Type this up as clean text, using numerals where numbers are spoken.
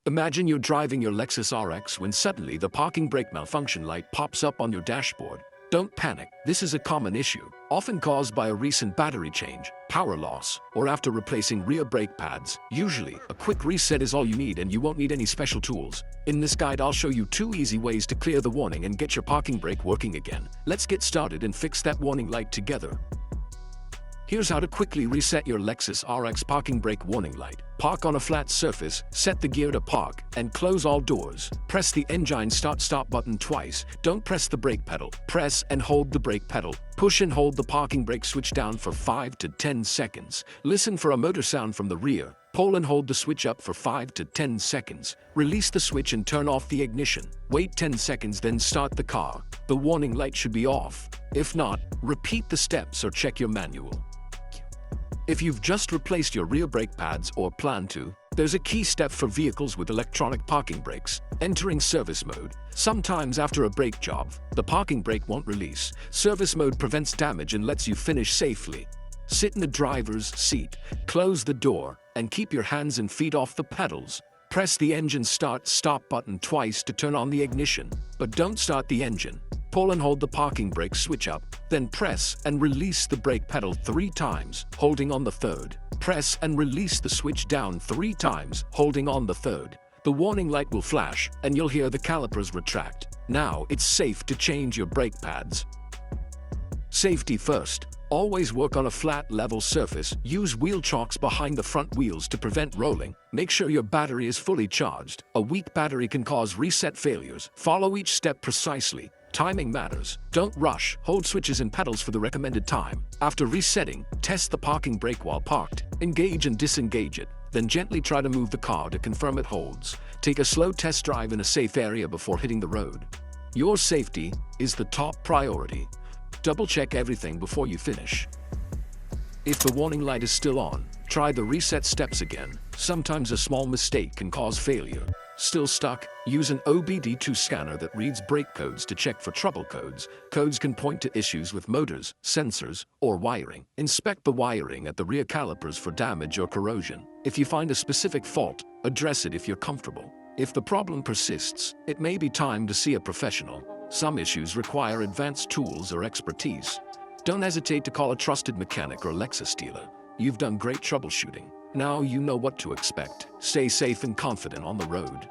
Imagine you're driving your Lexus RX when suddenly the parking brake malfunction light pops up on your dashboard. Don't panic, this is a common issue, often caused by a recent battery change, power loss, or after replacing rear brake pads. Usually, a quick reset is all you need and you won't need any special tools. In this guide, I'll show you 2 easy ways to clear the warning and get your parking brake working again. Let's get started and fix that warning light together. Here's how to quickly reset your Lexus RX parking brake warning light. Park on a flat surface, set the gear to park, and close all doors. Press the engine start-stop button twice. Don't press the brake pedal. Press and hold the brake pedal. Push and hold the parking brake switch down for 5 to 10 seconds. Listen for a motor sound from the rear. Pull and hold the switch up for 5 to 10 seconds. Release the switch and turn off the ignition. Wait 10 seconds, then start the car. The warning light should be off. If not, repeat the steps or check your manual. If you've just replaced your rear brake pads or plan to, there's a key step for vehicles with electronic parking brakes: entering service mode. Sometimes after a brake job, the parking brake won't release. Service mode prevents damage and lets you finish safely. Sit in the driver's seat, close the door, and keep your hands and feet off the pedals. Press the engine start-stop button twice to turn on the ignition, but don't start the engine. Pull and hold the parking brake switch up, then press and release the brake pedal 3 times, holding on the third. Press and release the switch down 3 times, holding on the third. The warning light will flash, and you'll hear the calipers retract. Now it's safe to change your brake pads. Safety first. Always work on a flat, level surface. Use wheel chocks behind the front wheels to prevent rolling. Make sure your battery is fully charged. A weak battery can cause reset failures. Follow each step precisely. Timing matters. Don't rush. Hold switches and pedals for the recommended time. After resetting, test the parking brake while parked. Engage and disengage it. Then gently try to move the car to confirm it holds. Take a slow test drive in a safe area before hitting the road. Your safety is the top priority. Double-check everything before you finish. If the warning light is still on, try the reset steps again. Sometimes a small mistake can cause failure. Still stuck? Use an OBD2 scanner that reads brake codes to check for trouble codes. Codes can point to issues with motors, sensors, or wiring. Inspect the wiring at the rear calipers for damage or corrosion. If you find a specific fault, address it if you're comfortable. If the problem persists, it may be time to see a professional. Some issues require advanced tools or expertise. Don't hesitate to call a trusted mechanic or Lexus dealer. You've done great troubleshooting. Now you know what to expect. Stay safe and confident on the road.